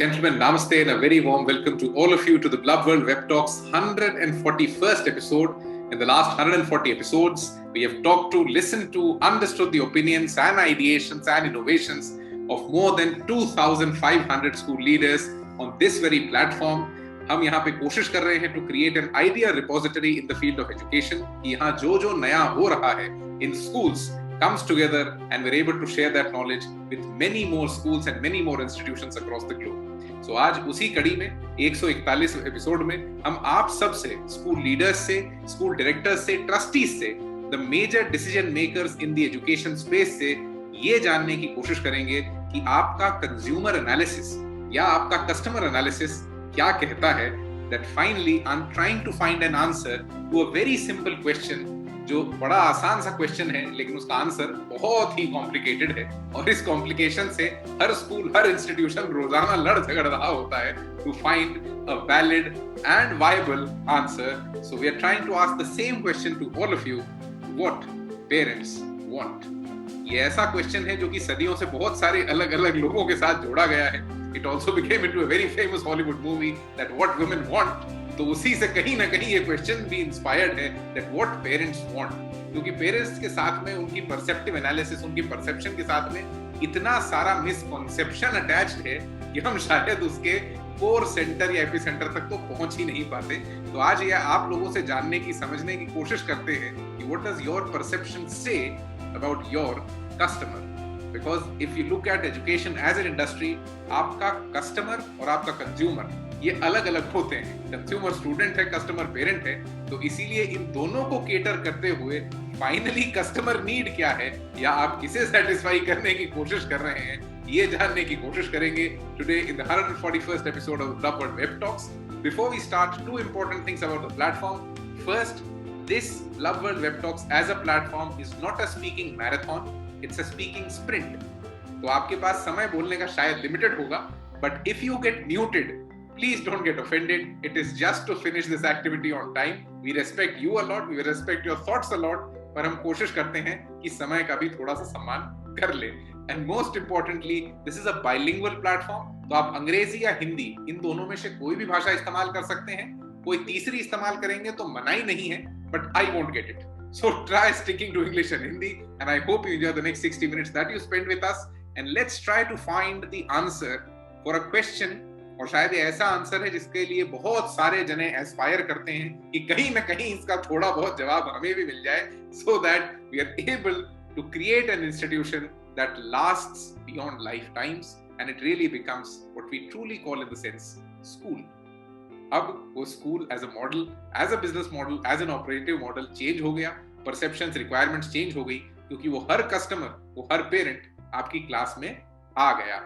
gentlemen, namaste and a very warm welcome to all of you to the Blub World Web Talks 141st episode. In the last 140 episodes, we have talked to, listened to, understood the opinions and ideations and innovations of more than 2,500 school leaders on this very platform. हम यहाँ पे कोशिश कर रहे हैं to create an idea repository in the field of education. यहाँ जो नया हो रहा है in schools comes together and we're able to share that knowledge with many more schools and many more institutions across the globe. So आज उसी कड़ी में 141 एपिसोड में हम आप सब से, स्कूल लीडर्स से, स्कूल डायरेक्टर्स से, ट्रस्टीज से, the major decision makers in the education space से ये जानने की कोशिश करेंगे कि आपका कंज्यूमर एनालिसिस या आपका कस्टमर एनालिसिस क्या कहता है. That finally I'm trying to find an answer to a very simple question, जो बड़ा आसान सा क्वेश्चन है लेकिन उसका आंसर बहुत ही कॉम्प्लिकेटेड है और इस कॉम्प्लिकेशन से हर स्कूल, हर इंस्टीट्यूशन रोजाना लड़ झगड़ रहा होता है to find a valid and viable answer. So we are trying to ask the same question to all of you, what parents want. ये ऐसा क्वेश्चन है जो कि सदियों से बहुत सारे अलग अलग लोगों के साथ जोड़ा गया है. It also became into a very famous Hollywood movie that what women want. तो उसी से कहीं ना कहीं ये क्वेश्चन भी इंस्पायर्ड है दैट व्हाट पेरेंट्स वांट, क्योंकि पेरेंट्स के साथ में उनकी परसेप्टिव एनालिसिस, उनकी परसेप्शन के साथ में इतना सारा मिसकॉन्सेप्शन अटैच्ड है कि हम शायद उसके कोर सेंटर या एपिसेंटर तक तो पहुंच ही नहीं पाते. तो आज ये आप लोगों से जानने की, समझने की कोशिश करते हैं कि what does your perception say about your customer. Because if you look at education as an industry, आपका कस्टमर और आपका कंज्यूमर ये अलग अलग होते हैं. कंज्यूमर स्टूडेंट है, कस्टमर पेरेंट है. तो इसीलिए इन दोनों को केटर करते हुए फाइनली कस्टमर नीड क्या है या आप किसे सेटिस्फाई करने की कोशिश कर रहे हैं, ये जानने की कोशिश करेंगे today in the 141st episode of Blub World Web Talks. Before we start, two important things about the platform. First, this Blub World Web Talks as a platform is not a speaking marathon, it's a speaking sprint. तो आपके पास समय बोलने का शायद limited होगा, but if you get muted, please don't get offended. It is just to finish this activity on time. We respect you a lot, we respect your thoughts a lot, पर हम कोशिश करते हैं कि समय का भी थोड़ा सा सम्मान कर ले. And most importantly, this is a bilingual platform. तो आप अंग्रेजी या हिंदी इन दोनों में से कोई भी भाषा इस्तेमाल कर सकते हैं. कोई तीसरी इस्तेमाल करेंगे तो मनाही नहीं है, but I won't get it. So try sticking to English and Hindi, and I hope you enjoy the next 60 minutes that you spend with us. And let's try to find the answer for a question. और शायद ये ऐसा answer है जिसके लिए बहुत सारे जने एस्पायर करते हैं कि कहीं ना कहीं इसका थोड़ा बहुत जवाब हमें भी मिल जाए, so that we are able to create an institution that lasts beyond lifetimes and it really becomes what we truly call in the sense school. अब वो school as a model, as a business model, as an operative model change हो गया, perceptions, requirements change हो गई, क्योंकि वो हर customer, वो हर parent आपकी क्लास में आ गया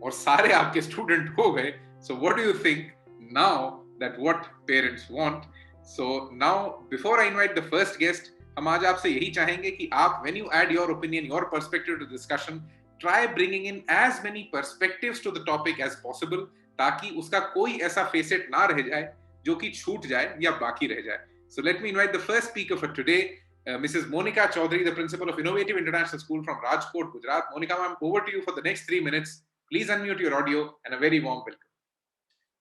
और सारे आपके स्टूडेंट हो गए. So what do you think now that what parents want? So now before I invite the first guest, हम आज आपसे यही चाहेंगे कि आप when you add your opinion, your perspective to discussion, try bringing in as many perspectives to the topic as possible, ताकि उसका कोई ऐसा facet ना रह जाए जो कि छूट जाए या बाकी रह जाए. So let me invite the first speaker for today, Mrs. Monica Chaudhary, the principal of Innovative International School from Rajkot, Gujarat. Monica ma'am, over to you for the next 3 minutes. Please unmute your audio and a very warm welcome.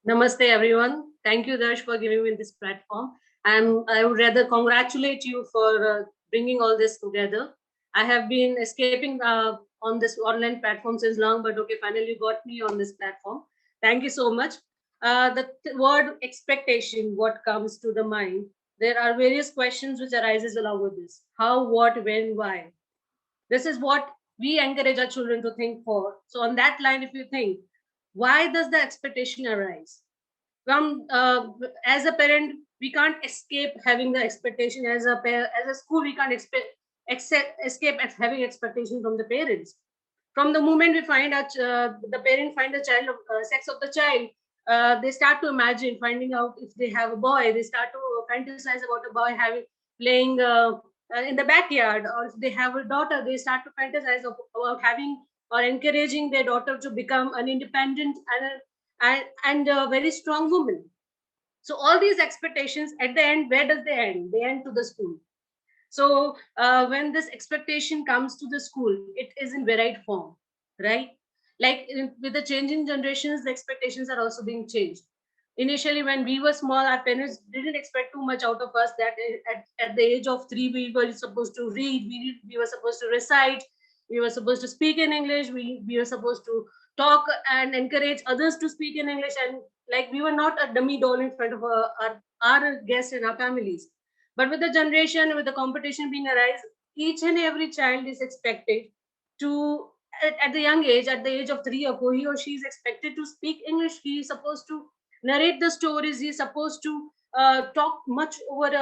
Namaste everyone. Thank you, Darsh, for giving me this platform. I would rather congratulate you for bringing all this together. I have been escaping on this online platform since long, but okay, finally you got me on this platform. Thank you so much. The word expectation, what comes to the mind? There are various questions which arises along with this. How, what, when, why? This is what we encourage our children to think for. So on that line, if you think, why does the expectation arise? From as a parent, we can't escape having the expectation. As a school, we can't escape at having expectation from the parents. From the moment we find out the parent find the child sex of the child, they start to imagine finding out if they have a boy. They start to fantasize about a boy playing in the backyard, or if they have a daughter, they start to fantasize about having or encouraging their daughter to become an independent and a very strong woman. So all these expectations, at the end, where does they end? They end to the school. So when this expectation comes to the school, it is in varied form, right? Like with the changing generations, the expectations are also being changed. Initially, when we were small, our parents didn't expect too much out of us. That at the age of 3, we were supposed to read, we were supposed to recite, we were supposed to speak in English, we were supposed to talk and encourage others to speak in English. And like we were not a dummy doll in front of our guests and our families. But with the generation, with the competition being arise, each and every child is expected to, at the young age, at the age of 3 or 4, he or she is expected to speak English. He is supposed to narrate the stories. He is supposed to talk much over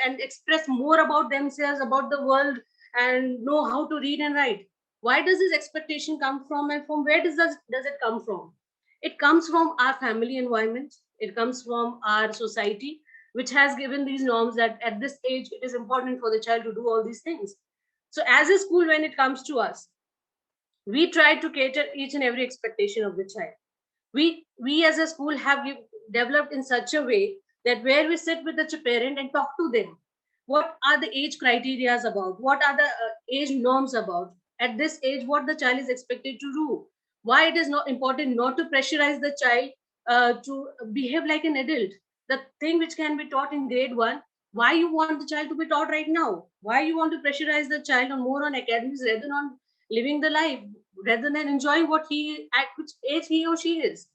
and express more about themselves, about the world, and know how to read and write. Why does this expectation come from, and from where does it come from? It comes from our family environment. It comes from our society, which has given these norms that at this age it is important for the child to do all these things. So as a school, when it comes to us, we try to cater each and every expectation of the child. We as a school have developed in such a way that where we sit with the parent and talk to them, what are the age criterias about, what are the age norms about, at this age what the child is expected to do, why it is not important not to pressurize the child to behave like an adult. The thing which can be taught in grade 1, why you want the child to be taught right now, why you want to pressurize the child on more on academics rather than on living the life, rather than enjoying what he, at which age he or she is.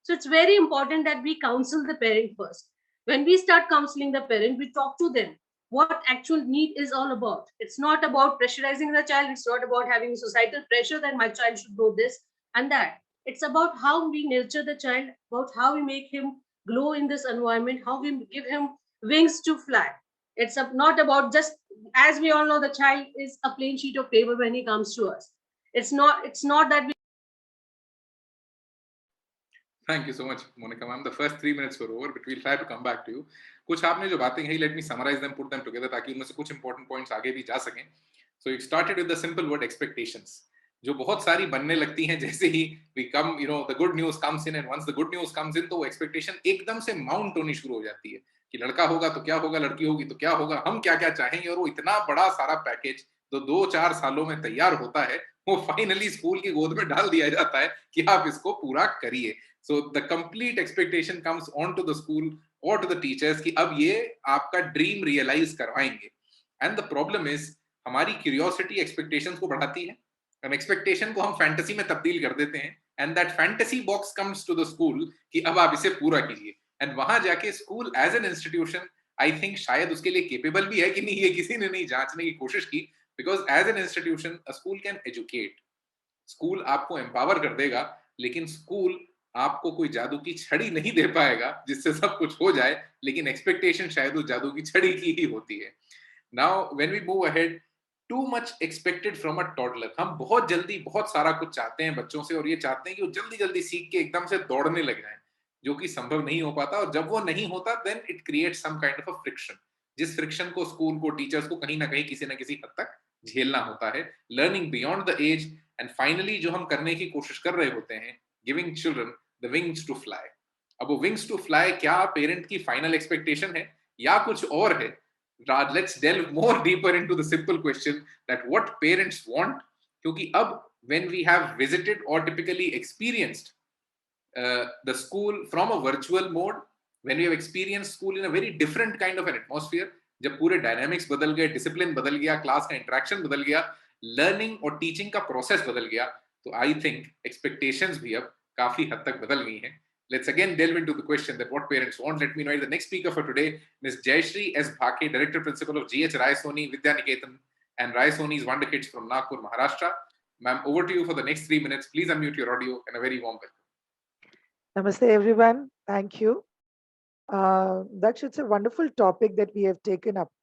So it's very important that we counsel the parent first. When we start counseling the parent, we talk to them what actual need is all about. It's not about pressurizing the child. It's not about having societal pressure that my child should do this and that. It's about how we nurture the child, about how we make him glow in this environment, how we give him wings to fly. It's not about just, as we all know, the child is a plain sheet of paper when he comes to us. It's not that we. Thank you so much, Monica ma'am. The first 3 minutes were over, but we'll try to come back to you. कुछ आपने जो बातें कही, let me summarize them, put them together, ताकि उनमें से कुछ important points आगे भी जा सकें. So you started with the simple word expectations, जो बहुत सारी बनने लगती हैं जैसे ही we come, the good news comes in, and once the good news comes in, तो वो expectation एकदम से mount होनी शुरू हो जाती है कि लड़का होगा तो क्या होगा, लड़की होगी तो क्या होगा, हम क्या क्या चाहेंगे, और वो इतना बड़ा सारा पैकेज जो 2-4 सालों में तैयार होता है, वो फाइनली स्कूल की गोद में डाल दिया जाता है कि आप इसको पूरा करिए. So the complete expectation comes onto the school or to the teachers कि अब ये आपका ड्रीम रियलाइज करवाएंगे. एंड द प्रॉब्लम इज हमारी क्यूरियोसिटी एक्सपेक्टेशंस को बढ़ाती है, हम एक्सपेक्टेशन को हम फैंटेसी में तब्दील कर देते हैं, and that fantasy box comes to the school कि अब आप इसे पूरा कीजिए. एंड वहां जाके school as an institution, I think शायद उसके लिए केपेबल भी है कि नहीं, ये किसी ने नहीं जांचने की कोशिश की. Because as an institution a school can educate, school आपको एम्पावर कर देगा, लेकिन स्कूल आपको कोई जादू की छड़ी नहीं दे पाएगा जिससे सब कुछ हो जाए, लेकिन एक्सपेक्टेशन शायद उस जादू की छड़ी की ही होती है. Now when we move ahead, too much expected from a toddler. हम बहुत जल्दी बहुत सारा कुछ चाहते हैं बच्चों से, और ये चाहते हैं कि वो जल्दी जल्दी सीख के एकदम से दौड़ने लग जाए, जो कि संभव नहीं हो पाता. और जब वो नहीं होता, then it creates some kind of a friction, जिस फ्रिक्शन को स्कूल को, टीचर्स को कहीं ना कहीं किसी ना किसी हद तक झेलना होता है. Learning beyond the age, and finally जो हम करने की कोशिश कर रहे होते हैं, giving children the wings to fly. अब वो विंग्स टू फ्लाई क्या पेरेंट की फाइनल एक्सपेक्टेशन है या कुछ और है? Let's delve more deeper into the simple question that what parents want. क्योंकि अब when we have visited or typically experienced the school from a virtual mode, when we have experienced school in a very different kind of an atmosphere, जब पूरे dynamics बदल गए, discipline बदल गया, class का interaction बदल गया, लर्निंग और टीचिंग का प्रोसेस बदल गया, तो आई थिंक एक्सपेक्टेशंस भी अब काफी हद तक बदल गई हैं. Let's again delve into the question that what parents want. Let me invite the next speaker for today, Ms. Jayashree S. Bhake, Director Principal of GH Rai Soni Vidya Niketan and Rai Soni's Wonder Kids from Nagpur, Maharashtra. Ma'am, over to you for the next 3 minutes. Please unmute your audio, and a very warm welcome. Namaste, everyone. Thank you. Daksh, it's a wonderful topic that we have taken up.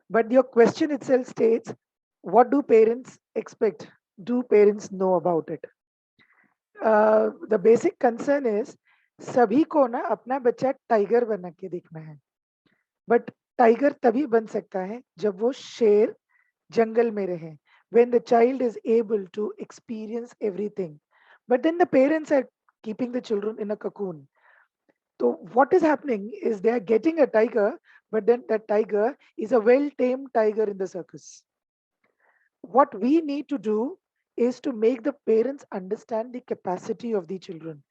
But your question itself states, what do parents expect? Do parents know about it? The basic concern is, सभी को ना अपना बच्चा tiger बना के दिखना है, but tiger तभी बन सकता है जब वो शेर जंगल में रहे, when the child is able to experience everything. But then the parents are keeping the children in a cocoon. So what is happening is they are getting a tiger, but then that tiger is a well-tamed tiger in the circus. What we need to do is to make the parents understand the capacity of the children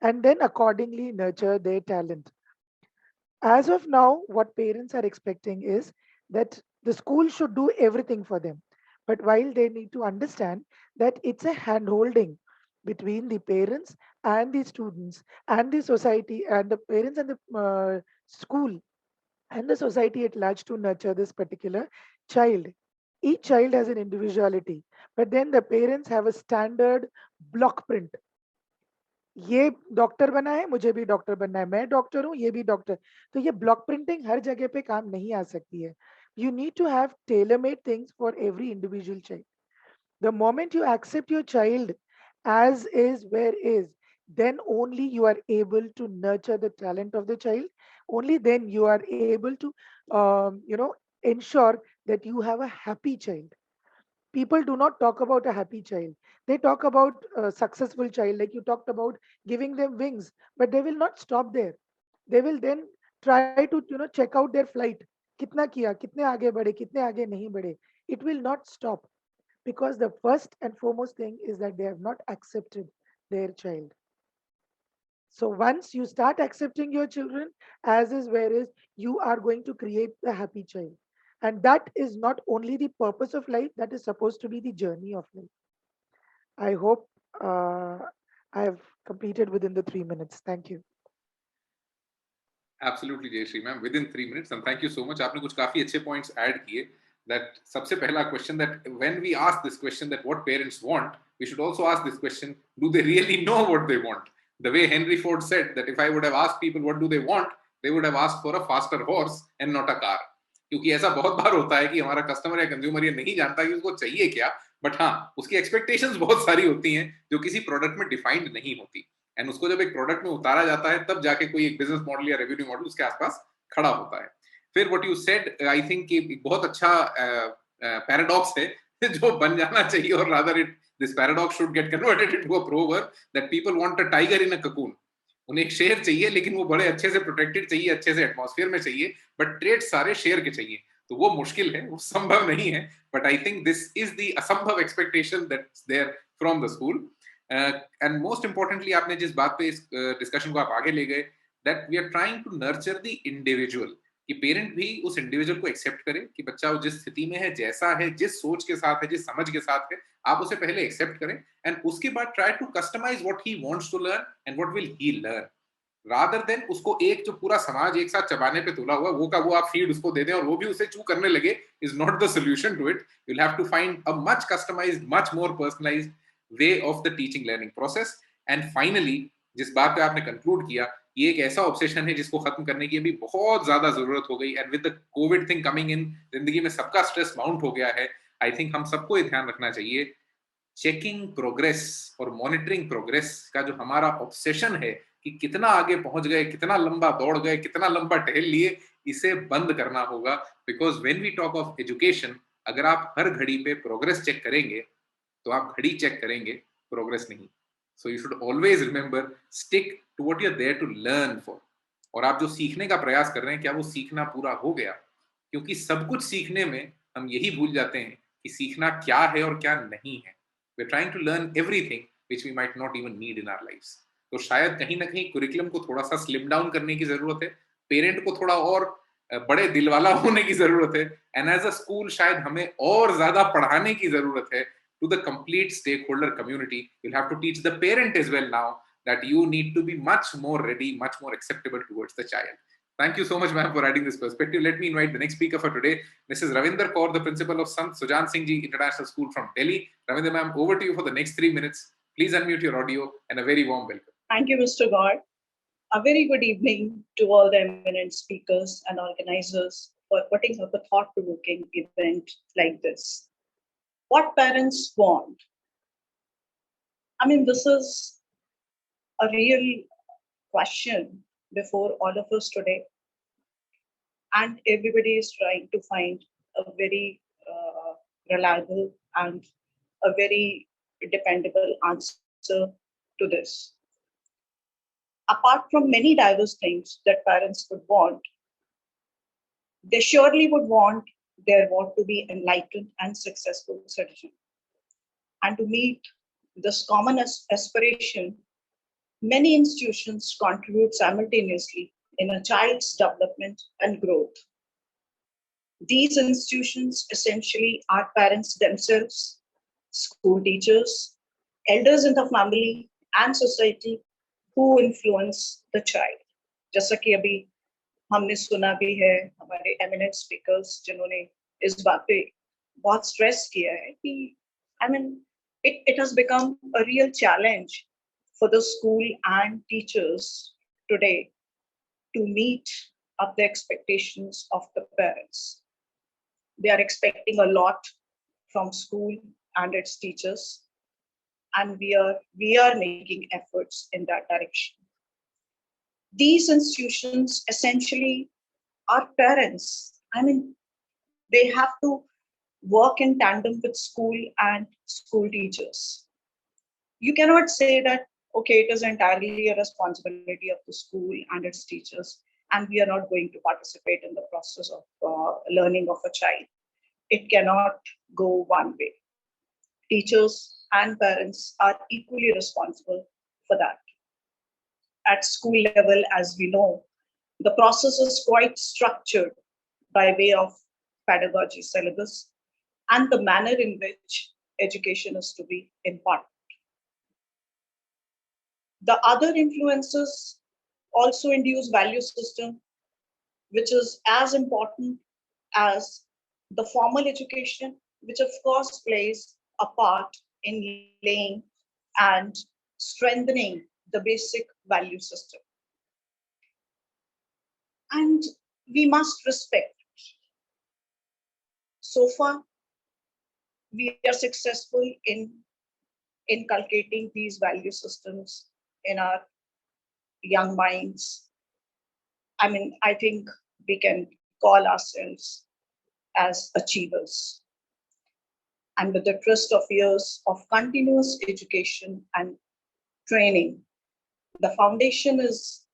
and then accordingly nurture their talent. As of now, what parents are expecting is that the school should do everything for them. But while they need to understand that it's a hand holding between the parents and the students and the society and the parents and the school and the society at large to nurture this particular child. Each child has an individuality, but then the parents have a standard block print. ये doctor बना है, मुझे भी doctor बनना है, मैं doctor हूँ, ये भी डॉक्टर। तो ये ब्लॉक प्रिंटिंग हर जगह पे काम नहीं आ सकती है. You need to have tailor-made things for every individual child. The moment you accept your child as is, where is, then only you are able to nurture the talent of the child. Only then you are able to, ensure that you have a happy child. People do not talk about a happy child. They talk about a successful child, like you talked about giving them wings, but they will not stop there. They will then try to, check out their flight. कितना किया, कितने आगे बढ़े, कितने आगे नहीं बढ़े. It will not stop because the first and foremost thing is that they have not accepted their child. So once you start accepting your children as is, where is, you are going to create the happy child. And that is not only the purpose of life, that is supposed to be the journey of life. I hope I have completed within the 3 minutes. Thank you. Absolutely, Jayashree ma'am, within 3 minutes. And thank you so much. आपने कुछ काफी अच्छे points add किए. That सबसे पहला question, that when we ask this question that what parents want, we should also ask this question, do they really know what they want? The way Henry Ford said that if I would have asked people what do they want, they would have asked for a faster horse and not a car. क्योंकि ऐसा बहुत बार होता है कि हमारा customer या consumer ये नहीं जानता कि उसको चाहिए क्या, बट हाँ उसकी एक्सपेक्टेशंस बहुत सारी होती हैं जो किसी प्रोडक्ट में डिफाइंड नहीं होती. एंड उसको जब एक प्रोडक्ट में उतारा जाता है तब जाके कोई एक बिजनेस मॉडल या रेवेन्यू मॉडल उसके आसपास खड़ा होता है. फिर what you said, I think एक बहुत अच्छा पैराडॉक्स है जो बन जाना चाहिए, और rather it this paradox should get converted into a proverb that people want a tiger in a cocoon. उन्हें एक शेर चाहिए लेकिन वो बड़े अच्छे से प्रोटेक्टेड चाहिए, अच्छे से एटमॉस्फेयर में चाहिए, बट ट्रेड सारे शेर के चाहिए. तो वो मुश्किल है, वो संभव नहीं है, but I think this is the असंभव expectation that's there from the school. And most importantly आपने जिस बात पे इस डिस्कशन को आप आगे ले गए, that we are trying to nurture the individual, कि पेरेंट भी उस इंडिविजुअल को एक्सेप्ट करे कि बच्चा वो जिस स्थिति में है, जैसा है, जिस सोच के साथ है, जिस समझ के साथ है, आप उसे पहले एक्सेप्ट करें एंड उसके बाद try to customise what he wants to learn and what will he learn, rather than उसको एक जो पूरा समाज एक साथ चबाने पे तुला हुआ वो का वो आप फीड उसको दे दें और वो भी उसे चू करने लगे, is not the solution to it. You will have to find a much customised, much more personalised way of the teaching learning process. And finally जिस बात पे आपने कंक्लूड किया, ये एक ऐसा ऑब्सेशन है जिसको खत्म करने की अभी बहुत ज्यादा जरूरत हो गई. And with the Covid thing coming in, जिंदगी में सबका स्ट्रेस माउंट हो गया है. आई थिंक हम सबको ये ध्यान रखना चाहिए, चेकिंग प्रोग्रेस और मॉनिटरिंग प्रोग्रेस का जो हमारा ऑब्सेशन है कि कितना आगे पहुंच गए, कितना लंबा दौड़ गए, कितना लंबा टहल लिए, इसे बंद करना होगा. Because when we talk of education, अगर आप हर घड़ी पे प्रोग्रेस चेक करेंगे तो आप घड़ी चेक करेंगे, प्रोग्रेस नहीं. So you should always remember, stick to what you are there to learn for. और आप जो सीखने का प्रयास कर रहे हैं, क्या वो सीखना पूरा हो गया? क्योंकि सब कुछ सीखने में हम यही भूल जाते हैं कि सीखना क्या है और क्या नहीं है. We're trying to learn everything which we might not even need in our lives. तो शायद कहीं ना कहीं कुरिकुलम को थोड़ा सा स्लिम डाउन करने की जरूरत है, पेरेंट को थोड़ा और बड़े दिल वाला होने की जरूरत है, एंड एज अ स्कूल शायद हमें और ज्यादा पढ़ाने की जरूरत है to the complete stakeholder community. You'll have to teach the parent as well now that you need to be much more ready, much more acceptable towards the child. Thank you so much, ma'am, for adding this perspective. Let me invite the next speaker for today, Mrs. Ravinder Kaur, the principal of Sant Sujan Singh Ji International School from Delhi. Ravinder, ma'am, over to you for the next 3 minutes. Please unmute your audio and a very warm welcome. Thank you, Mr. God. A very good evening to all the eminent speakers and organizers for putting up a thought-provoking event like this. What parents want? I mean, this is a real question before all of us today, and everybody is trying to find a very reliable and a very dependable answer to this. Apart from many diverse things that parents would want, they surely would want their want to be enlightened and successful citizen. And to meet this common aspiration, many institutions contribute simultaneously in a child's development and growth. These institutions essentially are parents themselves, school teachers, elders in the family, and society who influence the child. जैसा कि अभी हमने सुना भी है हमारे eminent speakers जिन्होंने इस बात पे बहुत stress किया है कि it has become a real challenge for the school and teachers today to meet up the expectations of the parents. They are expecting a lot from school and its teachers, and we are making efforts in that direction. These institutions essentially are parents. They have to work in tandem with school and school teachers. You cannot say that, okay, it is entirely a responsibility of the school and its teachers, and we are not going to participate in the process of learning of a child. It cannot go one way. Teachers and parents are equally responsible for that. At school level, as we know, the process is quite structured by way of pedagogy syllabus and the manner in which education is to be imparted. The other influences also induce value system, which is as important as the formal education, which of course plays a part in laying and strengthening the basic value system. And we must respect. So far, we are successful in inculcating these value systems in our young minds. I think we can call ourselves as achievers. And with the trust of years of continuous education and training, the foundation is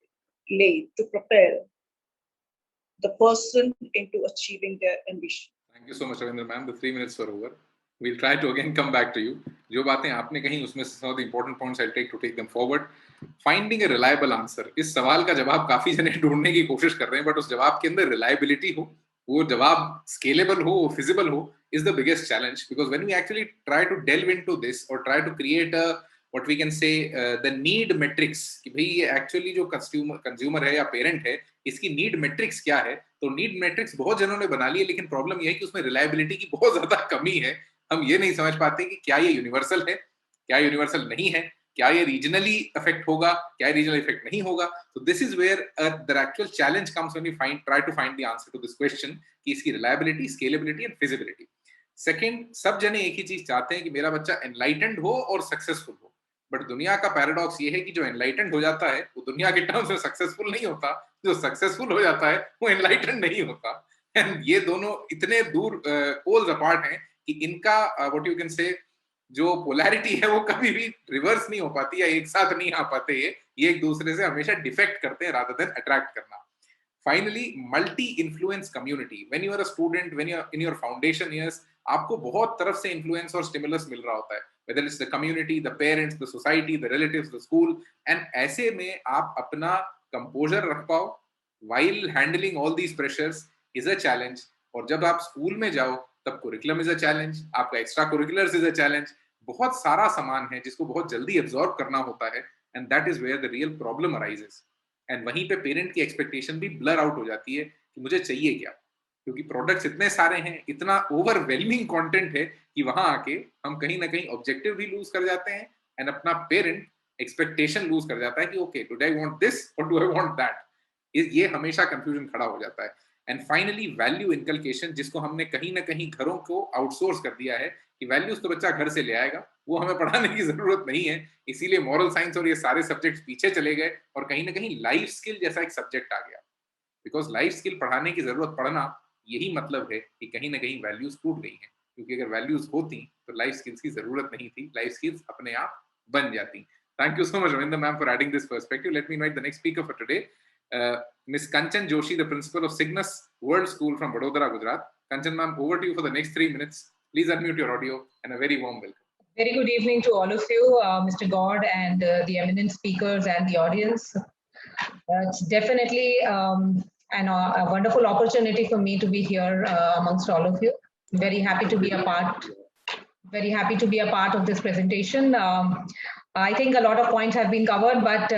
laid to prepare the person into achieving their ambition. Thank you so much, Ravindra ma'am. The 3 minutes were over. We'll try to again come back to you. जो बातें आपने कही उसमें some of the important points I'll take them forward. Finding a reliable answer. इस सवाल का जवाब काफी जने ढूंढने की कोशिश कर रहे हैं, but उस जवाब के अंदर reliability हो, वो जवाब scalable हो, feasible हो, is the biggest challenge, because when we actually try to delve into this or try to create a what we can say the need metrics कि भाई ये actually जो consumer है या parent है इसकी need metrics क्या है, तो need metrics बहुत जनों ने बना ली है, लेकिन problem ये है कि उसमें reliability की बहुत ज्यादा कमी है. हम ये नहीं समझ पाते कि क्या ये यूनिवर्सल है, क्या यूनिवर्सल नहीं है, क्या ये रीजनली अफेक्ट होगा, क्या रीजनल इफेक्ट नहीं होगा. So this is where the actual challenge comes when we try to find the answer to this question कि इसकी reliability, scalability and feasibility. Second, सब जने एक ही चीज चाहते हैं कि मेरा बच्चा enlightened हो और successful हो, बट दुनिया का पैराडॉक्स ये है कि जो enlightened हो जाता है वो दुनिया के टर्म्स में सक्सेसफुल नहीं होता, जो सक्सेसफुल हो जाता है वो enlightened नहीं होता. एंड ये दोनों इतने दूर पोल्स अपार्ट हैं कि इनका व्हाट यू कैन से जो पोलैरिटी है वो कभी भी रिवर्स नहीं हो पाती या एक साथ नहीं आ पाते. ये एक दूसरे से हमेशा डिफेक्ट करते हैं रादर देन अट्रैक्ट करना. Finally, multi influence community. When you are a student, when you are in your foundation years, आपको बहुत तरफ से इन्फ्लुएंस और स्टिमुलस मिल रहा होता है, whether it's the community, the parents, the society, the relatives, the school. and ऐसे में आप अपना composure रख पाओ while handling all these pressures is a challenge. और जब आप स्कूल में जाओ तब curriculum is a challenge, आपका extra curriculars is a challenge. बहुत सारा सामान है जिसको बहुत जल्दी absorb करना होता है, and that is where the real problem arises. and वहीं पे पेरेंट की एक्सपेक्टेशन भी blur out हो जाती है कि मुझे चाहिए क्या, क्योंकि प्रोडक्ट्स इतने सारे हैं, इतना ओवरवेलमिंग कंटेंट है कि वहां आके हम कहीं ना कहीं ऑब्जेक्टिव भी लूज कर जाते हैं एंड अपना पेरेंट एक्सपेक्टेशन लूज कर जाता है कि okay, do I want this और डू आई वांट दैट. ये हमेशा कंफ्यूजन खड़ा हो जाता है. एंड फाइनली, वैल्यू इनकलकेशन, जिसको हमने कहीं ना कहीं घरों को आउटसोर्स कर दिया है कि वैल्यूज तो बच्चा घर से ले आएगा, वो हमें पढ़ाने की जरूरत नहीं है. इसीलिए मॉरल साइंस और ये सारे सब्जेक्ट्स पीछे चले गए और कहीं ना कहीं लाइफ स्किल जैसा एक सब्जेक्ट आ गया. बिकॉज लाइफ स्किल पढ़ाने की जरूरत पड़ना, यही मतलब है कि कहीं ना कहीं वैल्यूज टूट गई हैं, क्योंकि अगर वैल्यूज होती तो लाइफ स्किल्स की जरूरत नहीं थी, लाइफ स्किल्स अपने आप बन जाती. Thank you so much Ravindra ma'am for adding this perspective. Let me invite the next speaker for today, miss Kanchan Joshi, the principal of Cygnus world school from Vadodara, Gujarat. Kanchan ma'am, over to you for the next 3 minutes. Please unmute your audio and a very warm welcome. Very good evening to all of you, Mr. God and the eminent speakers and the audience. It's definitely a wonderful opportunity for me to be here amongst all of you. Very happy to be a part. Very happy to be a part of this presentation. I think a lot of points have been covered, but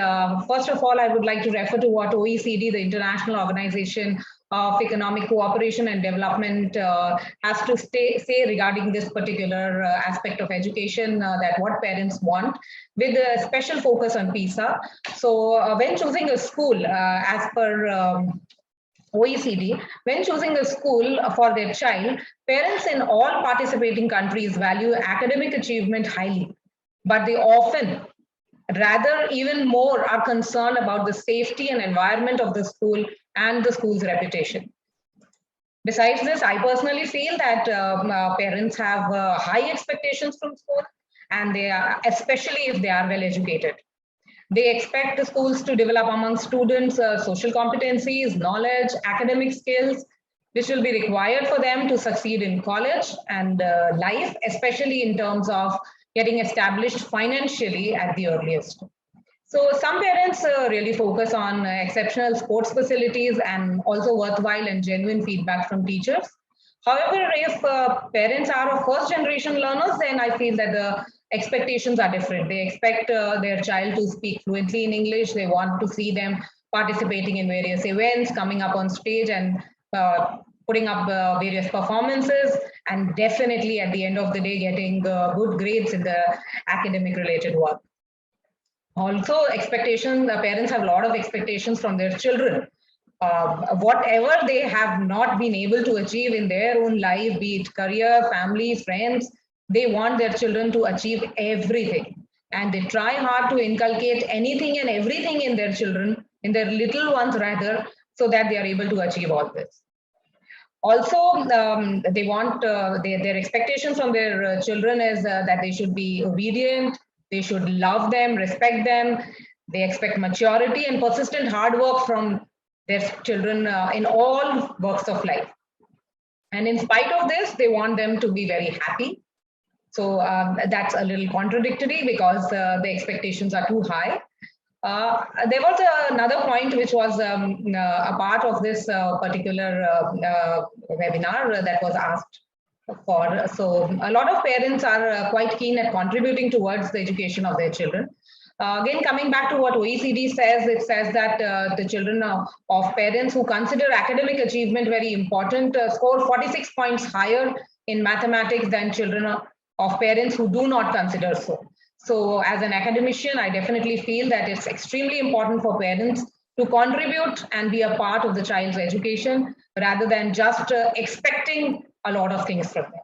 first of all, I would like to refer to what OECD, the International Organization of Economic Cooperation and Development, has to say regarding this particular aspect of education, that what parents want, with a special focus on PISA. So when choosing a school, as per OECD, when choosing a school for their child, parents in all participating countries value academic achievement highly, but they often, rather even more, are concerned about the safety and environment of the school and the school's reputation. Besides this, I personally feel that parents have high expectations from school, and they are, especially if they are well educated. They expect the schools to develop among students social competencies, knowledge, academic skills, which will be required for them to succeed in college and life, especially in terms of getting established financially at the earliest. So some parents really focus on exceptional sports facilities and also worthwhile and genuine feedback from teachers. However, if parents are first generation learners, then I feel that the expectations are different. They expect their child to speak fluently in English. They want to see them participating in various events, coming up on stage and putting up various performances, and definitely at the end of the day, getting good grades in the academic related work. Also, expectations, the parents have a lot of expectations from their children. Whatever they have not been able to achieve in their own life, be it career, family, friends, they want their children to achieve everything. And they try hard to inculcate anything and everything in their children, in their little ones rather, so that they are able to achieve all this. Also, they want their expectations from their children is that they should be obedient, they should love them, respect them. They expect maturity and persistent hard work from their children in all walks of life. And in spite of this, they want them to be very happy. So that's a little contradictory because the expectations are too high. There was another point which was a part of this particular webinar that was asked for. So a lot of parents are quite keen at contributing towards the education of their children. Again, coming back to what OECD says, it says that the children of parents who consider academic achievement very important score 46 points higher in mathematics than children of parents who do not consider so. So as an academician, I definitely feel that it's extremely important for parents to contribute and be a part of the child's education rather than just expecting a lot of things from them.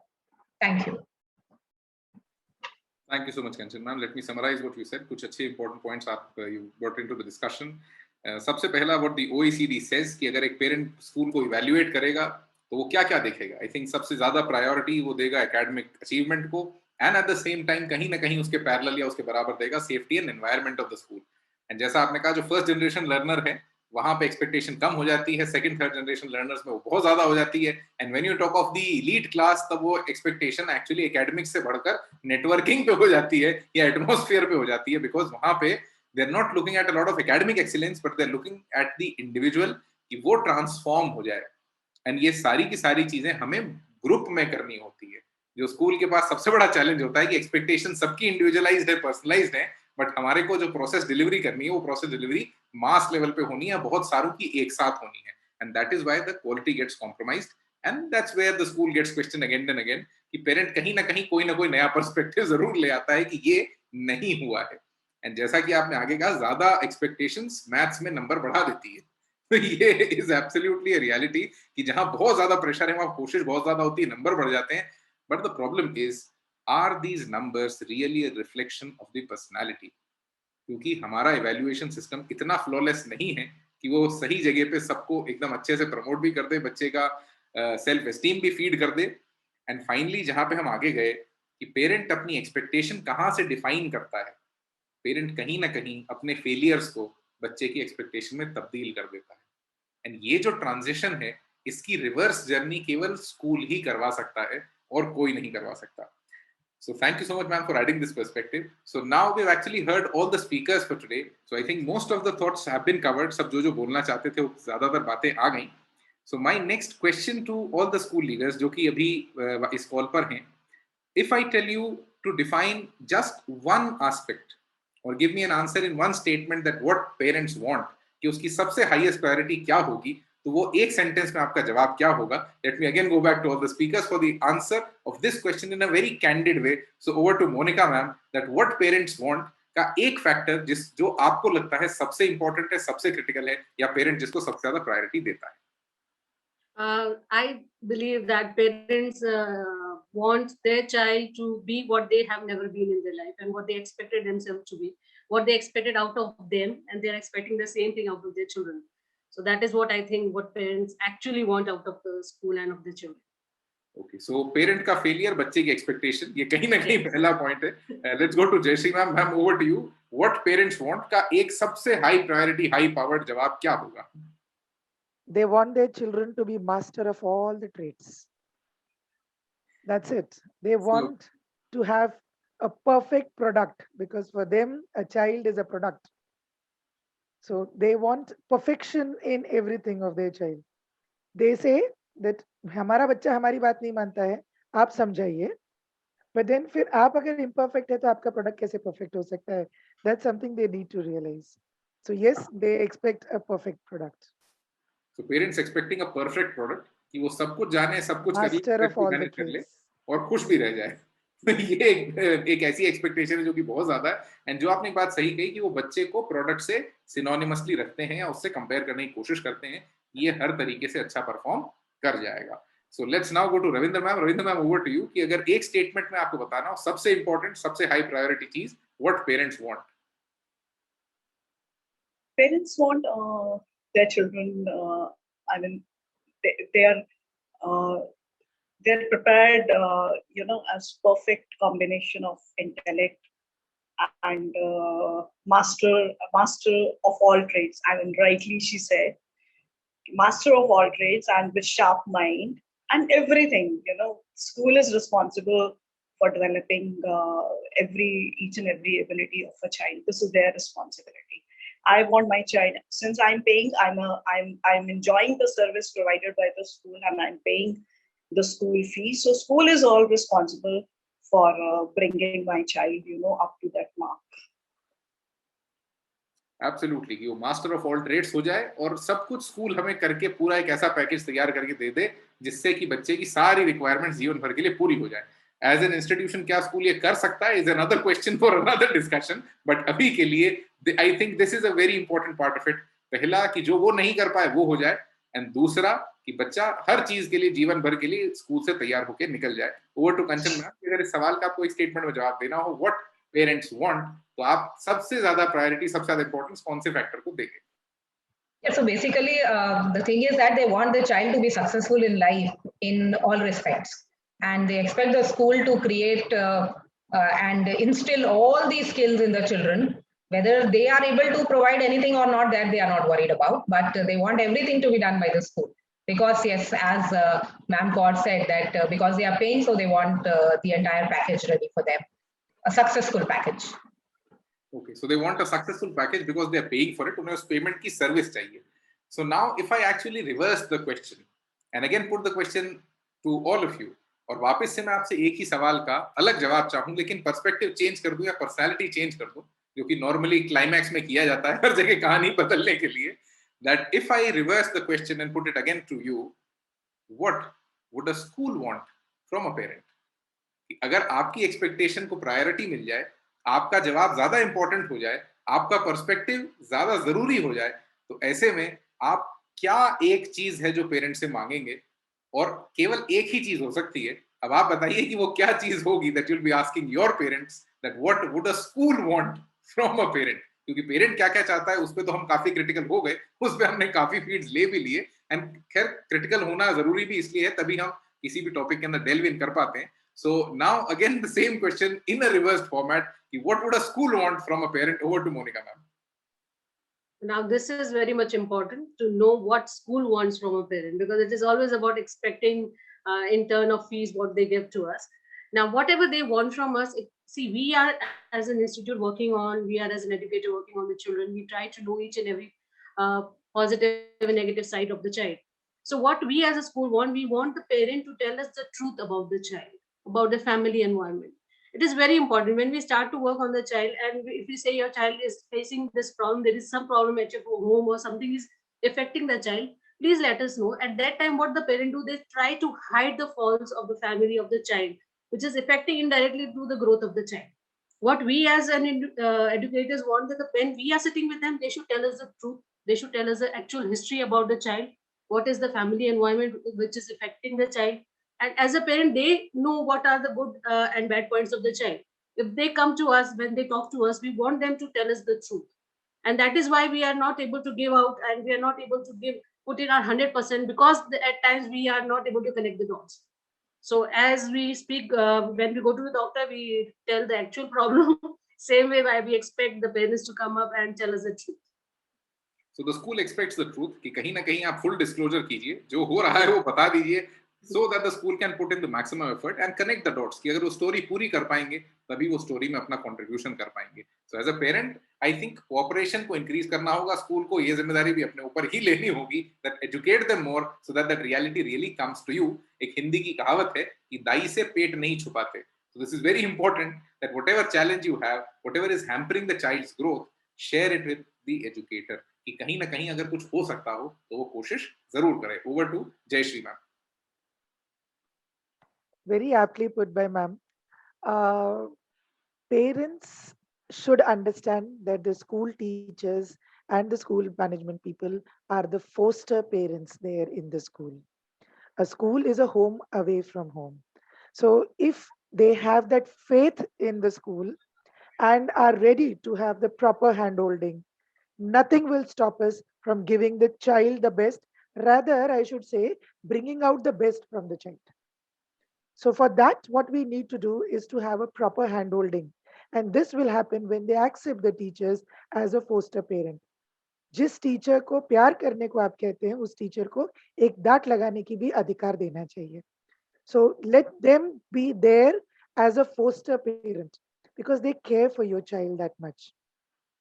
Thank you. Thank you so much, Kanchan ma'am. Let me summarize what you said. कुछ अच्छे important points you brought into the discussion. सबसे पहला what the OECD says कि अगर एक parent school को evaluate करेगा तो वो क्या-क्या देखेगा? I think सबसे ज़्यादा priority वो देगा academic achievement को, and at the same time कहीं ना कहीं उसके parallel या उसके बराबर देगा safety and environment of the school. And जैसा आपने कहा जो first generation learner है वहाँ पे expectation कम हो जाती है, second third generation learners में वो बहुत ज़्यादा हो जाती है, and when you talk of the elite class तब वो expectation actually academics से बढ़कर networking पे हो जाती है या atmosphere पे हो जाती है, because वहाँ पे they're not looking at a lot of academic excellence but they're looking at the individual कि वो transform हो जाए. And ये सारी की सारी चीजें हमें ग्रुप में करनी होती है. जो स्कूल के पास सबसे बड़ा चैलेंज होता है कि एक्सपेक्टेशन सबकी इंडिविजुअलाइज्ड है, पर्सनलाइज्ड है, बट हमारे को जो प्रोसेस डिलीवरी करनी है वो प्रोसेस डिलीवरी मास लेवल पे होनी है, बहुत सारों की एक साथ होनी है, and that is why the quality gets compromised, and that's where the school gets question again and again कि पेरेंट कहीं ना कहीं कोई ना कोई नया पर्सपेक्टिव जरूर ले आता है कि ये नहीं हुआ है. एंड जैसा कि आपने आगे कहा, ज्यादा एक्सपेक्टेशंस मैथ्स में नंबर बढ़ा देती है. तो ये इज एब्सोल्युटली अ रियलिटी कि जहां बहुत ज्यादा प्रेशर है वहां कोशिश बहुत ज्यादा होती है, नंबर बढ़ जाते हैं. But the problem is, are these numbers really a reflection of the personality? क्योंकि हमारा इवैल्यूएशन सिस्टम इतना फ्लॉलेस नहीं है कि वो सही जगह पे सबको एकदम अच्छे से प्रमोट भी कर दे, बच्चे का सेल्फ एस्टीम भी फीड कर दे. एंड फाइनली जहां पे हम आगे गए कि पेरेंट अपनी एक्सपेक्टेशन कहां से डिफाइन करता है, पेरेंट कहीं ना कहीं अपने फेलियर्स को बच्चे की एक्सपेक्टेशन में तब्दील कर देता है. एंड ये जो ट्रांजिशन है, इसकी रिवर्स जर्नी केवल स्कूल ही करवा सकता है और कोई नहीं करवा सकता. So thank you so much, ma'am, for adding this perspective. So now we've actually heard all the speakers for today. So I think most of the thoughts have been covered. सब जो बोलना चाहते थे वो ज़्यादातर बातें आ गई. So my next question to all the school leaders जो कि अभी इस कॉल पर हैं, if I tell you to define just one aspect or give me an answer in one statement that what parents want, कि उसकी सबसे highest priority क्या होगी, तो वो एक सेंटेंस में आपका जवाब क्या होगा? Let me again go back to all the speakers for the answer of this question in a very candid way. So over to Monica ma'am, that what parents want का एक फैक्टर जो आपको लगता है सबसे इंपॉर्टेंट है, सबसे critical है, या पेरेंट जिसको सबसे ज्यादा प्रायोरिटी देता है? I believe that parents want their child to be what they have never been in their life and what they expected themselves to be, what they expected out of them, and they're expecting the same thing out of their children. So that is what I think what parents actually want out of the school and of the children. Okay, so parent का failure, बच्चे की expectation, ये कहीं ना कहीं पहला point है. Let's go to Jayashree ma'am. Ma'am, over to you. What parents want का एक सबसे high priority, high powered जवाब क्या होगा? They want their children to be master of all the traits. That's it. They want to have a perfect product, because for them, a child is a product. So they want perfection in everything of their child. They say that हमारा बच्चा हमारी बात नहीं मानता है, आप समझाइए. But then फिर आप अगर imperfect है तो आपका product कैसे perfect हो सकता है? That's something they need to realize. So yes, they expect a perfect product. So parents expecting a perfect product कि वो सब कुछ जाने, सब कुछ Master of all the कर ले traits. और खुश भी रह जाए. ये एक ऐसी एक्सपेक्टेशन है जो कि बहुत ज्यादा है. एंड जो आपने बात सही कही कि वो बच्चे को प्रोडक्ट से सिनोनिमसली रखते हैं या उससे कंपेयर करने की कोशिश करते हैं, ये हर तरीके से अच्छा परफॉर्म कर जाएगा. So let's now go to Ravindra ma'am. Ravindra ma'am, over to you कि अगर एक स्टेटमेंट में आपको बताना हो सबसे इंपॉर्टेंट, सबसे हाई प्रायोरिटी चीज, what parents want. Parents want their children. I mean, they are they're prepared, as perfect combination of intellect and master of all trades. I mean, rightly she said, master of all trades and with sharp mind and everything. School is responsible for developing each and every ability of a child. This is their responsibility. I want my child, since I'm paying, I'm enjoying the service provided by the school and I'm paying the school fees. So school is all responsible for bringing my child, up to that mark. Absolutely कि वो master of all trades हो जाए और सब कुछ school हमें करके पूरा एक ऐसा पैकेज तैयार करके दे दे जिससे कि बच्चे की सारी रिक्वायरमेंट्स जीवन भर के लिए पूरी हो जाए. एज एन इंस्टीट्यूशन क्या स्कूल ये कर सकता है is another question for another discussion, but अभी के लिए आई think this is a very important part of it. पहला कि जो वो नहीं कर पाए वो हो जाए, एंड दूसरा कि बच्चा हर चीज के लिए जीवन भर के लिए स्कूल से तैयार होकर निकल जाए. ओवर टू कंचन मैम, अगर इस सवाल का आपको एक स्टेटमेंट में जवाब देना हो व्हाट पेरेंट्स वांट, तो आप सबसे ज्यादा प्रायोरिटी, सबसे ज्यादा इंपॉर्टेंस कौन से फैक्टर को देंगे? Yeah, so basically, the thing is that they want the child to be successful in life in all respects, and they expect the school to create and instill all these skills in the children. Whether they are able to provide anything or not, that they are not worried about, but they want everything to be done by the school. Because yes, as Ma'am God said, that because they are paying, so they want the entire package ready for them, a successful package. Okay, so they want a successful package because they are paying for it. उन्हें उस payment की service चाहिए. So now if I actually reverse the question and again put the question to all of you, और वापस से मैं आपसे एक ही सवाल का अलग जवाब चाहूँ, लेकिन पर्सपेक्टिव चेंज कर दूं या पर्सनालिटी चेंज कर दूं, जो कि नॉर्मली क्लाइमैक्स में किया जाता है हर जगह कहानी बदलने के लिए, that if I reverse the question and put it again to you, what would a school want from a parent? अगर आपकी एक्सपेक्टेशन को प्रायोरिटी मिल जाए, आपका जवाब ज्यादा इंपॉर्टेंट हो जाए, आपका पर्सपेक्टिव ज्यादा जरूरी हो जाए, तो ऐसे में आप क्या एक चीज है जो पेरेंट्स से मांगेंगे? और केवल एक ही चीज हो सकती है. अब आप बताइए कि वो क्या चीज होगी that you'll be asking your parents, that what would a school want from a parent? क्योंकि पेरेंट क्या क्या चाहता है उस पे तो हम काफी क्रिटिकल हो गए, उस पे हमने काफी फीड्स ले भी लिए, एंड खैर क्रिटिकल होना जरूरी भी इसलिए है, तभी हम किसी भी टॉपिक के अंदर डेल्व इन कर पाते हैं. So now again the same question in a reversed format. What would a school want from a parent? Over to Monica ma'am. Now this is very much important to know what school wants from a parent, because it is always about expecting in turn of fees what they give to us. Now, whatever they want from us, see, we are as an institute we are as an educator working on the children, we try to know each and every positive and negative side of the child. So what we as a school want, we want the parent to tell us the truth about the child, about the family environment. It is very important when we start to work on the child, and if we say your child is facing this problem, there is some problem at your home or something is affecting the child, please let us know. At that time, what the parent do, they try to hide the faults of the family of the child, which is affecting indirectly to the growth of the child. What we as an educators want, that when we are sitting with them, they should tell us the truth. They should tell us the actual history about the child. What is the family environment which is affecting the child? And as a parent, they know what are the good and bad points of the child. If they come to us, when they talk to us, we want them to tell us the truth. And that is why we are not able to give out, and we are not able to put in our 100%, because at times we are not able to connect the dots. So as we speak, when we go to the doctor, we tell the actual problem. Same way why we expect the parents to come up and tell us the truth. So the school expects the truth कि कहीं ना कहीं आप full disclosure कीजिए, जो हो रहा है वो बता दीजिए, so that the school can put in the maximum effort and connect the dots कि अगर वो story पूरी कर पाएंगे तभी वो story में अपना contribution कर पाएंगे. So as a parent, I think cooperation को increase करना होगा, school को ये जिम्मेदारी भी अपने ऊपर ही लेनी होगी, that educate them more so that reality really comes to you. एक हिंदी की कहावत है कि दाई से पेट नहीं छुपाते. So this is very important that whatever challenge you have, whatever is hampering the child's growth, share it with the educator. कि कहीं ना कहीं अगर कुछ हो सकता हो तो वो कोशिश जरूर करें. Over to Jayashree ma'am. Very aptly put by ma'am. Parents should understand that the school teachers and the school management people are the foster parents there in the school. A school is a home away from home. So if they have that faith in the school and are ready to have the proper handholding, nothing will stop us from giving the child the best. Rather, I should say, bringing out the best from the child. So for that, what we need to do is to have a proper handholding. And this will happen when they accept the teachers as a foster parent. जिस teacher को प्यार करने को आप कहते हैं, उस teacher को एक डांट लगाने की भी अधिकार देना चाहिए. So let them be there as a foster parent because they care for your child that much.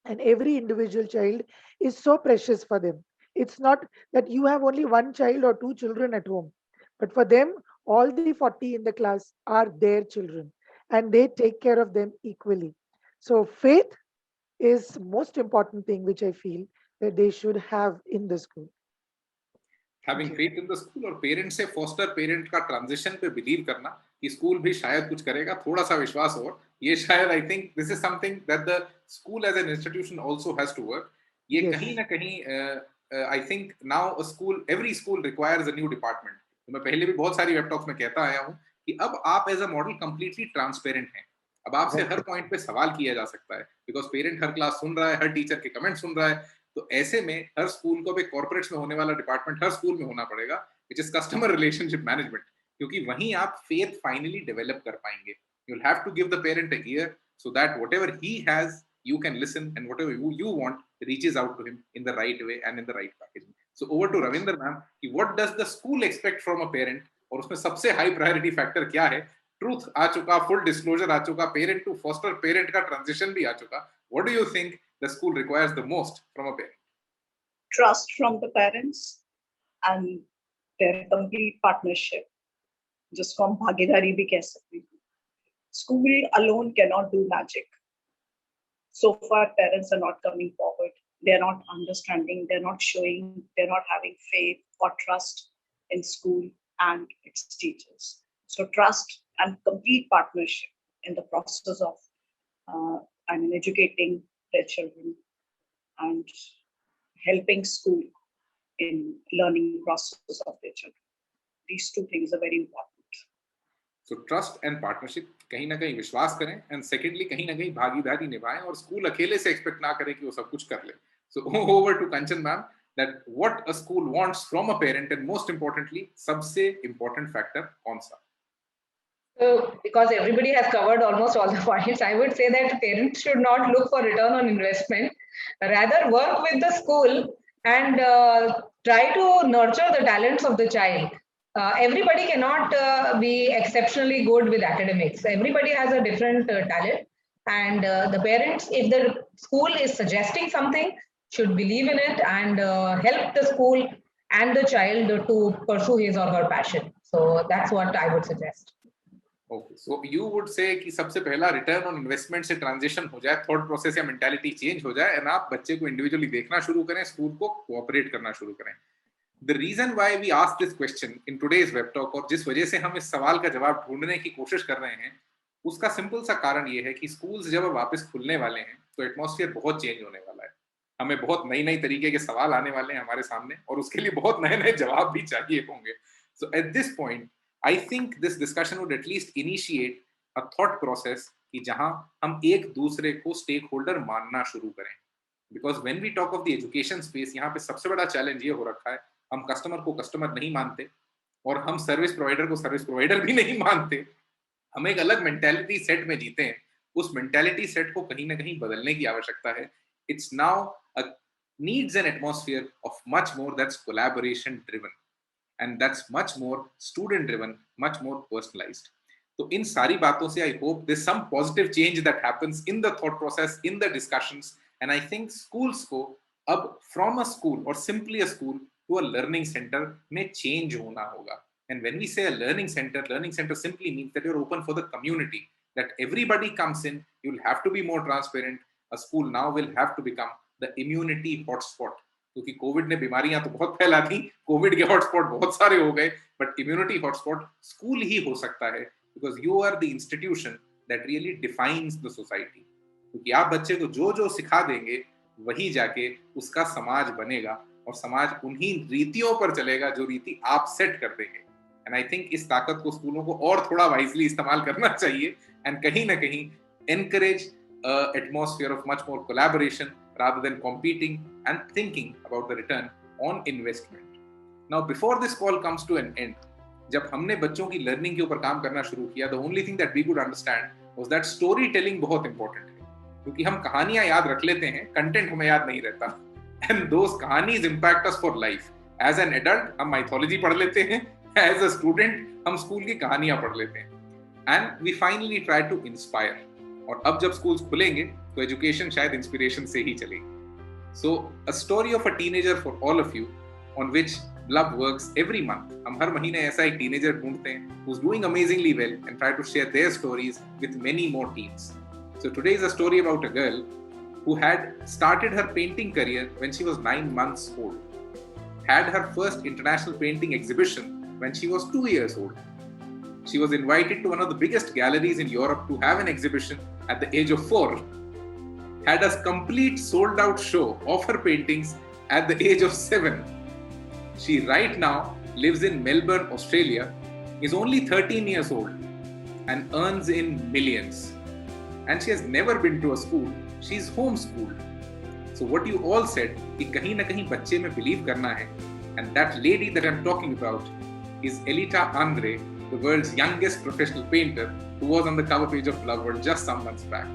And every individual child is so precious for them. It's not that you have only one child or two children at home, but for them, all the 40 in the class are their children and they take care of them equally. So faith is most important thing which I feel that they should have in the school. Having faith in the school और parent से poster parent का transition पे believe करना कि school भी शायद कुछ करेगा, थोड़ा सा विश्वास और ये शायद I think this is something that the school as an institution also has to work. ये कहीं ना कहीं I think now a school, every school requires a new department. तो मैं पहले भी बहुत सारी वेब टॉक्स में कहता आया हूँ कि अब आप as a model completely transparent हैं. अब आपसे हर पॉइंट पे सवाल किया जा सकता है बिकॉज पेरेंट हर क्लास सुन रहा है, हर टीचर के कमेंट सुन रहा है. तो ऐसे में हर स्कूल को भी कॉर्पोरेट्स में होने वाला डिपार्टमेंट हर स्कूल में होना पड़ेगा, which is customer relationship management, क्योंकि वहीं आप फेथ फाइनली डेवलप कर पाएंगे. You will have to give the parent a year so that whatever he has you can listen and whatever you want reaches out to him in the right way and in the right packaging. So over to Ravinder ma'am, what does the school expect from a parent और उसमें सबसे high priority factor क्या है? Truth आ चुका, full disclosure आ चुका, parent to foster parent का transition भी आ चुका. What do you think the school requires the most from a parent? Trust from the parents and their complete partnership. जिसको हम भागीदारी भी कह सकते हैं. School alone cannot do magic. So far, parents are not coming forward. They're not understanding. They're not showing. They're not having faith or trust in school and its teachers. So trust and complete partnership in the process of educating their children and helping school in learning process of their children. These two things are very important. So trust and partnership, कहीं ना कहीं विश्वास करें, and secondly कहीं ना कहीं भागीदारी निभाएं और स्कूल अकेले से एक्सपेक्ट ना करें कि वो सब कुछ कर ले. So over to Kanchan ma'am, that what a school wants from a parent and most importantly सबसे important factor कौन सा? So because everybody has covered almost all the points, I would say that parents should not look for return on investment, rather work with the school and try to nurture the talents of the child. everybody cannot be exceptionally good with academics. Everybody has a different talent, and the parents, if the school is suggesting something, should believe in it and help the school and the child to pursue his or her passion. So that's what I would suggest. Okay, so you would say कि सबसे पहला return on investment से transition हो जाए, thought process या mentality change हो जाए, and आप बच्चे को इंडिविजुअली देखना शुरू करें, स्कूल को कोऑपरेट करना शुरू करें. The reason why we ask this question in today's web talk, और जिस वजह से हम इस सवाल का जवाब ढूंढने की कोशिश कर रहे हैं, उसका सिंपल सा कारण ये है कि स्कूल्स जब वापस खुलने वाले हैं तो एटमॉस्फेयर बहुत चेंज होने वाला है. हमें बहुत नई नई तरीके के सवाल आने वाले हैं हमारे सामने, और उसके लिए बहुत नए नए जवाब भी चाहिए होंगे. So at this point, I think this discussion would at least initiate a thought process कि जहां हम एक दूसरे को स्टेक होल्डर मानना शुरू करें. Because when we talk of the education space, यहाँ पे सबसे बड़ा चैलेंज ये हो रखा है, हम कस्टमर को कस्टमर नहीं मानते और हम सर्विस प्रोवाइडर को सर्विस प्रोवाइडर भी नहीं मानते. हम एक अलग मेंटालिटी सेट में जीते हैं. उस मेंटालिटी सेट को कहीं ना कहीं बदलने की आवश्यकता है. It's now a needs an atmosphere of much more that's collaboration driven. And that's much more student driven, much more personalized. So in sari baaton se, I hope there's some positive change that happens in the thought process, in the discussions. And I think schools ko ab from a school or simply a school to a learning center may change hona hoga. And when we say a learning center simply means that you're open for the community, that everybody comes in. You'll have to be more transparent. A school now will have to become the immunity hotspot. क्योंकि Covid ने बीमारियां तो बहुत फैला दी, Covid के hotspot बहुत सारे हो गए, बट इम्यूनिटी हॉटस्पॉट स्कूल ही हो सकता है, because you are the institution that really defines the society. क्योंकि आप बच्चे को जो जो सिखा देंगे वही जाके उसका समाज बनेगा, और समाज उन्हीं रीतियों पर चलेगा जो रीति आप सेट कर देंगे. एंड आई थिंक इस ताकत को स्कूलों को और थोड़ा वाइजली इस्तेमाल करना चाहिए, एंड कहीं ना कहीं encourage atmosphere of much more collaboration rather than competing and thinking about the return on investment. Now, before this call comes to an end, जब हमने बच्चों की लर्निंग के ऊपर काम करना शुरू किया, the only thing that we could understand was that story telling बहुत important है. क्योंकि हम कहानियां याद रख लेते हैं, कंटेंट हमें याद नहीं रहता, and those कहानीज impact us for life. As an adult हम mythology पढ़ लेते हैं, as a student हम स्कूल की कहानियां पढ़ लेते हैं, and we finally try to inspire. और अब जब स्कूल्स खुलेंगे तो एजुकेशन शायद इंस्पिरेशन से ही चलेगी. So a story of a teenager for all of you on which blub works every month. हम हर महीने ऐसा एक टीनेजर ढूंढते हैं who's doing amazingly well and try to share their stories with many more teens. So today is a story about a girl who had started her painting career when she was 9 months old, had her first international painting exhibition when she was 2 years old. She was invited to one of the biggest galleries in Europe to have an exhibition at the age of 4. Had a complete sold out show of her paintings at the age of 7. She right now lives in Melbourne, Australia, is only 13 years old and earns in millions. And she has never been to a school. She's homeschooled. So what you all said कि कहीं ना कहीं बच्चे में believe करना है, and that lady that I'm talking about is Elita Andre, the world's youngest professional painter, who was on the cover page of Love World just some months back.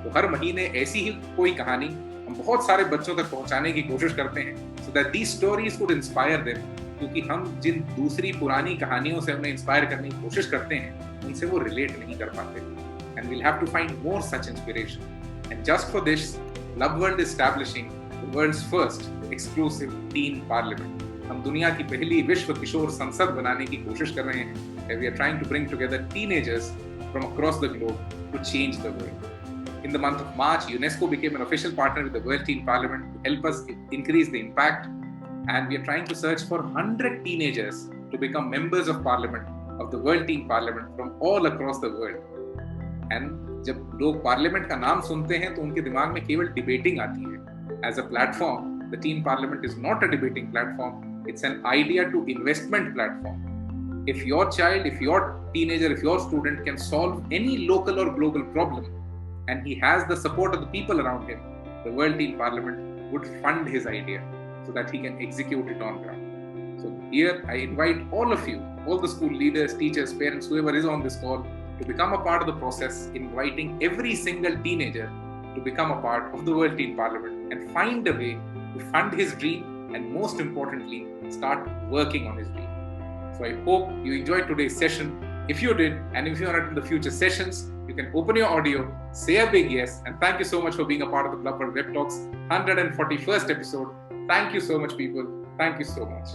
तो हर महीने ऐसी ही कोई कहानी हम बहुत सारे बच्चों तक पहुंचाने की कोशिश करते हैं, so that these stories could inspire them. क्योंकि हम जिन दूसरी पुरानी कहानियों से उन्हें इंस्पायर करने की कोशिश करते हैं, उनसे वो रिलेट नहीं कर पाते. And we'll have to find more such inspiration. And just for this, Love World is establishing the world's first exclusive teen parliament. हम दुनिया की पहली विश्व किशोर संसद बनाने की कोशिश कर रहे हैं. We are trying to bring together teenagers from across the globe to change the world. In the month of March, UNESCO became an official partner with the World Teen Parliament to help us increase the impact. And we are trying to search for 100 teenagers to become members of Parliament, of the World Teen Parliament from all across the world. And जब लोग Parliament का नाम सुनते हैं तो उनके दिमाग में केवल debating आती है. As a platform, the Teen Parliament is not a debating platform. It's an idea to investment platform. If your child, if your teenager, if your student can solve any local or global problem, and he has the support of the people around him, the World Teen Parliament would fund his idea so that he can execute it on ground. So here I invite all of you, all the school leaders, teachers, parents, whoever is on this call, to become a part of the process, inviting every single teenager to become a part of the World Teen Parliament and find a way to fund his dream, and most importantly, start working on his dream. So I hope you enjoyed today's session. If you did, and if you are in the future sessions, you can open your audio, say a big yes, and thank you so much for being a part of the Club World Web Talks 141st episode. Thank you so much, people. Thank you so much.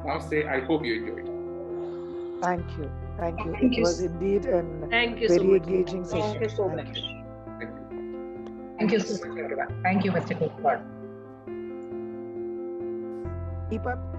Namaste. I hope you enjoyed. Thank you. Thank you. Thank It you. was indeed a Thank you so very much. engaging session. Thank you so Thank much. you. Thank you. Thank you so much, everyone. Thank you, Mr. Gord. Keep up